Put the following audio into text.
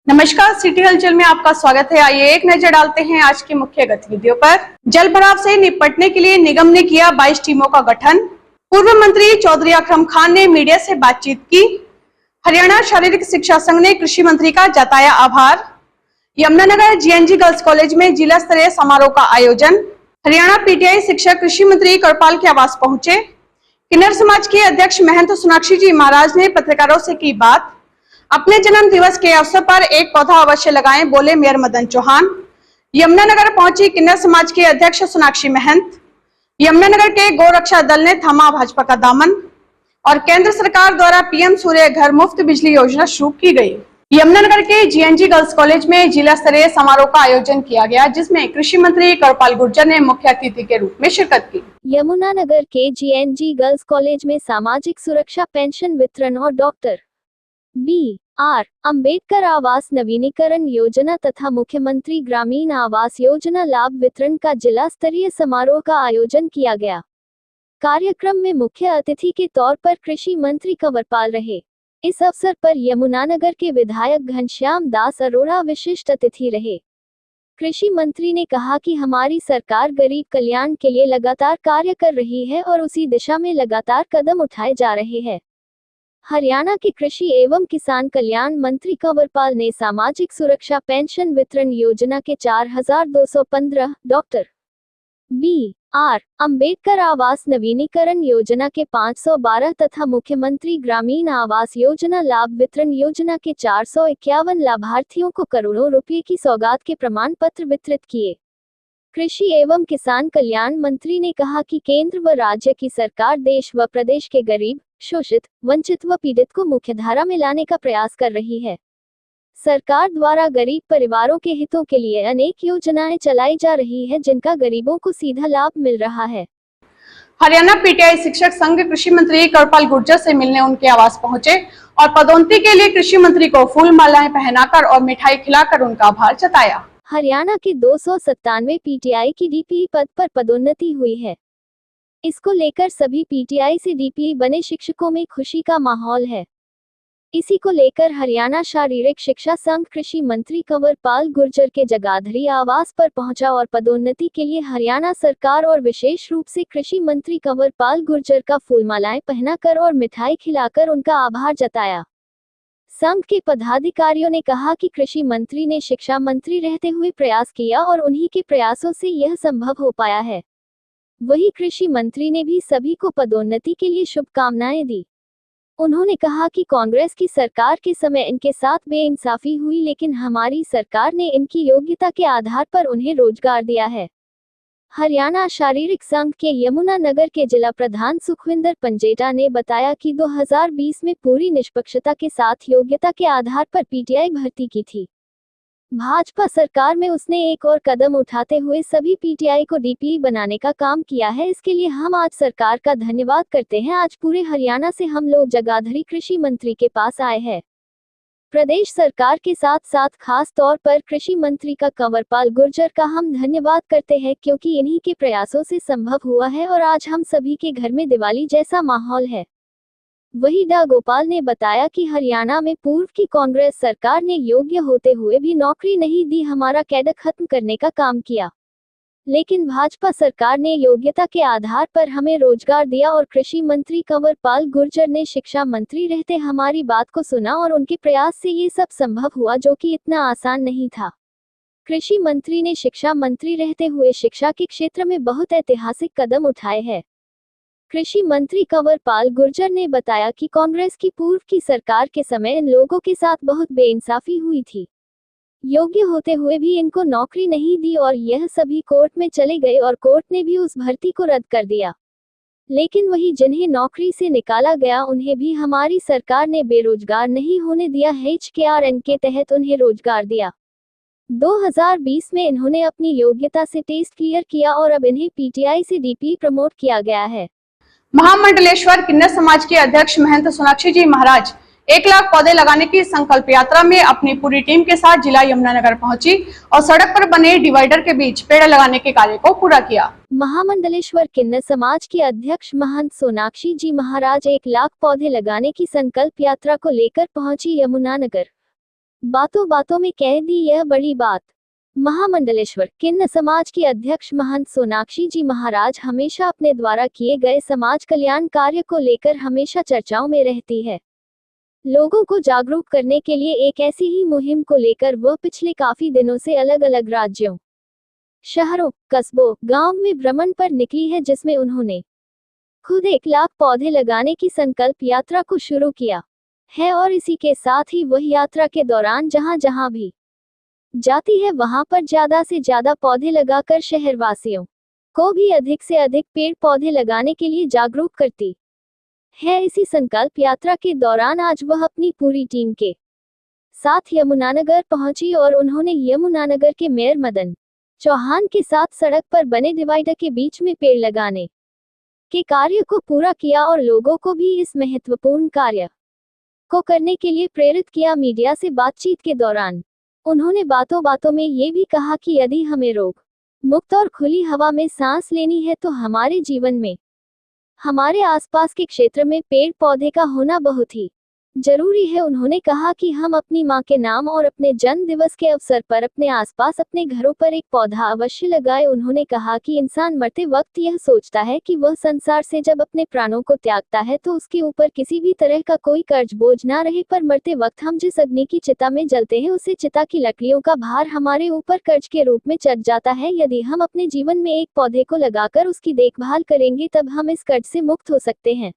नमस्कार, सिटी हलचल में आपका स्वागत है। आइए एक नजर डालते हैं आज की मुख्य गतिविधियों पर। जल भराव से निपटने के लिए निगम ने किया 22 टीमों का गठन। पूर्व मंत्री चौधरी अकरम खान ने मीडिया से बातचीत की। हरियाणा शारीरिक शिक्षा संघ ने कृषि मंत्री का जताया आभार। यमुनानगर जीएनजी गर्ल्स कॉलेज में जिला स्तरीय समारोह का आयोजन। हरियाणा पीटीआई शिक्षक कृषि मंत्री कृपाल के आवास पहुंचे। किन्नर समाज के अध्यक्ष महंत सोनाक्षी जी महाराज ने पत्रकारों से की बात। अपने जन्म दिवस के अवसर पर एक पौधा अवश्य लगाएं, बोले मेयर मदन चौहान। यमुनानगर पहुंची किन्नर समाज के अध्यक्ष सोनाक्षी महंत। यमुनानगर के गौरक्षा दल ने थामा भाजपा का दामन। और केंद्र सरकार द्वारा पीएम सूर्य घर मुफ्त बिजली योजना शुरू की गई। यमुनानगर के जीएनजी गर्ल्स कॉलेज में जिला स्तरीय समारोह का आयोजन किया गया, जिसमें कृषि मंत्री कृपाल गुर्जर ने मुख्य अतिथि के रूप में शिरकत की। यमुनानगर के जीएनजी गर्ल्स कॉलेज में सामाजिक सुरक्षा पेंशन वितरण और डॉक्टर बी.आर. अंबेडकर आवास नवीनीकरण योजना तथा मुख्यमंत्री ग्रामीण आवास योजना लाभ वितरण का जिला स्तरीय समारोह का आयोजन किया गया। कार्यक्रम में मुख्य अतिथि के तौर पर कृषि मंत्री कंवरपाल रहे। इस अवसर पर यमुनानगर के विधायक घनश्याम दास अरोड़ा विशिष्ट अतिथि रहे। कृषि मंत्री ने कहा कि हमारी सरकार गरीब कल्याण के लिए लगातार कार्य कर रही है और उसी दिशा में लगातार कदम उठाए जा रहे हैं। हरियाणा के कृषि एवं किसान कल्याण मंत्री कंवरपाल ने सामाजिक सुरक्षा पेंशन वितरण योजना के 4215, डॉक्टर बी.आर. अंबेडकर आवास नवीनीकरण योजना के 512 तथा मुख्यमंत्री ग्रामीण आवास योजना लाभ वितरण योजना के 451 लाभार्थियों को करोड़ों रुपए की सौगात के प्रमाण पत्र वितरित किए। कृषि एवं किसान कल्याण मंत्री ने कहा कि केंद्र व राज्य की सरकार देश व प्रदेश के गरीब, शोषित, वंचित व पीड़ित को मुख्यधारा में लाने का प्रयास कर रही है। सरकार द्वारा गरीब परिवारों के हितों के लिए अनेक योजनाएं चलाई जा रही है, जिनका गरीबों को सीधा लाभ मिल रहा है। हरियाणा पीटीआई शिक्षक संघ कृषि मंत्री कृपाल गुर्जर से मिलने उनके आवास पहुंचे और पदोन्नति के लिए कृषि मंत्री को फूल मालाएं पहनाकर और मिठाई खिलाकर उनका आभार जताया। हरियाणा के 297 पीटीआई की डीपीई पद पर पदोन्नति हुई है। इसको लेकर सभी पीटीआई से डीपीई बने शिक्षकों में खुशी का माहौल है। इसी को लेकर हरियाणा शारीरिक शिक्षा संघ कृषि मंत्री कंवरपाल गुर्जर के जगाधरी आवास पर पहुंचा और पदोन्नति के लिए हरियाणा सरकार और विशेष रूप से कृषि मंत्री कंवरपाल गुर्जर का फूलमालाएं पहनाकर और मिठाई खिलाकर उनका आभार जताया। संघ के पदाधिकारियों ने कहा कि कृषि मंत्री ने शिक्षा मंत्री रहते हुए प्रयास किया और उन्हीं के प्रयासों से यह संभव हो पाया है। वहीं कृषि मंत्री ने भी सभी को पदोन्नति के लिए शुभकामनाएं दी। उन्होंने कहा कि कांग्रेस की सरकार के समय इनके साथ बेइंसाफी हुई, लेकिन हमारी सरकार ने इनकी योग्यता के आधार पर उन्हें रोजगार दिया है। हरियाणा शारीरिक संघ के यमुनानगर के जिला प्रधान सुखविंदर पंजेटा ने बताया कि 2020 में पूरी निष्पक्षता के साथ योग्यता के आधार पर पीटीआई भर्ती की थी। भाजपा सरकार में उसने एक और कदम उठाते हुए सभी पीटीआई को डीपीई बनाने का काम किया है। इसके लिए हम आज सरकार का धन्यवाद करते हैं। आज पूरे हरियाणा से हम लोग जगाधरी कृषि मंत्री के पास आए हैं। प्रदेश सरकार के साथ साथ खास तौर पर कृषि मंत्री का कंवरपाल गुर्जर का हम धन्यवाद करते हैं, क्योंकि इन्हीं के प्रयासों से संभव हुआ है और आज हम सभी के घर में दिवाली जैसा माहौल है। वही डा गोपाल ने बताया कि हरियाणा में पूर्व की कांग्रेस सरकार ने योग्य होते हुए भी नौकरी नहीं दी, हमारा कैडर खत्म करने का काम किया, लेकिन भाजपा सरकार ने योग्यता के आधार पर हमें रोजगार दिया और कृषि मंत्री कंवरपाल गुर्जर ने शिक्षा मंत्री रहते हमारी बात को सुना और उनके प्रयास से ये सब संभव हुआ, जो कि इतना आसान नहीं था। कृषि मंत्री ने शिक्षा मंत्री रहते हुए शिक्षा के क्षेत्र में बहुत ऐतिहासिक कदम उठाए हैं। कृषि मंत्री कंवरपाल गुर्जर ने बताया कि कांग्रेस की पूर्व की सरकार के समय इन लोगों के साथ बहुत बेइंसाफी हुई थी। योग्य होते हुए भी इनको नौकरी नहीं दी और यह सभी कोर्ट में चले गए और कोर्ट ने भी उस भर्ती को रद्द कर दिया। लेकिन वही जिन्हें नौकरी से निकाला गया उन्हें भी हमारी सरकार ने बेरोजगार नहीं होने दिया है। HKRN के तहत उन्हें रोजगार दिया। 2020 में इन्होंने अपनी योग्यता से टेस्ट क्लियर किया और अब इन्हें पीटीआई से डीपीई प्रमोट किया गया है। महामंडलेश्वर किन्नर समाज के अध्यक्ष महंत सोनाक्षी जी महाराज 1 लाख पौधे लगाने की संकल्प यात्रा में अपनी पूरी टीम के साथ जिला यमुनानगर पहुंची और सड़क पर बने डिवाइडर के बीच पेड़ लगाने के कार्य को पूरा किया। महामंडलेश्वर किन्नर समाज के अध्यक्ष महंत सोनाक्षी जी महाराज 1 लाख पौधे लगाने की संकल्प यात्रा को लेकर पहुंची यमुनानगर। बातों बातों में कह दी यह बड़ी बात। महामंडलेश्वर किन्न समाज की अध्यक्ष महंत सोनाक्षी जी महाराज हमेशा अपने द्वारा किए गए समाज कल्याण कार्य को लेकर हमेशा चर्चाओं में रहती है। लोगों को जागरूक करने के लिए एक ऐसी ही मुहिम को लेकर वह पिछले काफी दिनों से अलग अलग राज्यों, शहरों, कस्बों, गांव में भ्रमण पर निकली है, जिसमें उन्होंने खुद 1 लाख पौधे लगाने की संकल्प यात्रा को शुरू किया है और इसी के साथ ही वह यात्रा के दौरान जहां जहां भी जाती है वहां पर ज्यादा से ज्यादा पौधे लगाकर शहरवासियों को भी अधिक से अधिक पेड़ पौधे लगाने के लिए जागरूक करती है। इसी संकल्प यात्रा के दौरान आज वह अपनी पूरी टीम के साथ यमुनानगर पहुंची और उन्होंने यमुनानगर के मेयर मदन चौहान के साथ सड़क पर बने डिवाइडर के बीच में पेड़ लगाने के कार्य को पूरा किया और लोगों को भी इस महत्वपूर्ण कार्य को करने के लिए प्रेरित किया। मीडिया से बातचीत के दौरान उन्होंने बातों बातों में ये भी कहा कि यदि हमें रोग मुक्त और खुली हवा में सांस लेनी है तो हमारे जीवन में हमारे आसपास के क्षेत्र में पेड़ पौधे का होना बहुत ही जरूरी है। उन्होंने कहा कि हम अपनी मां के नाम और अपने जन्म दिवस के अवसर पर अपने आसपास अपने घरों पर एक पौधा अवश्य लगाए। उन्होंने कहा कि इंसान मरते वक्त यह सोचता है कि वह संसार से जब अपने प्राणों को त्यागता है तो उसके ऊपर किसी भी तरह का कोई कर्ज बोझ ना रहे, पर मरते वक्त हम जिस अग्नि की चिता में जलते हैं उसे चिता की लकड़ियों का भार हमारे ऊपर कर्ज के रूप में चढ़ जाता है। यदि हम अपने जीवन में एक पौधे को लगाकर उसकी देखभाल करेंगे तब हम इस कर्ज से मुक्त हो सकते हैं।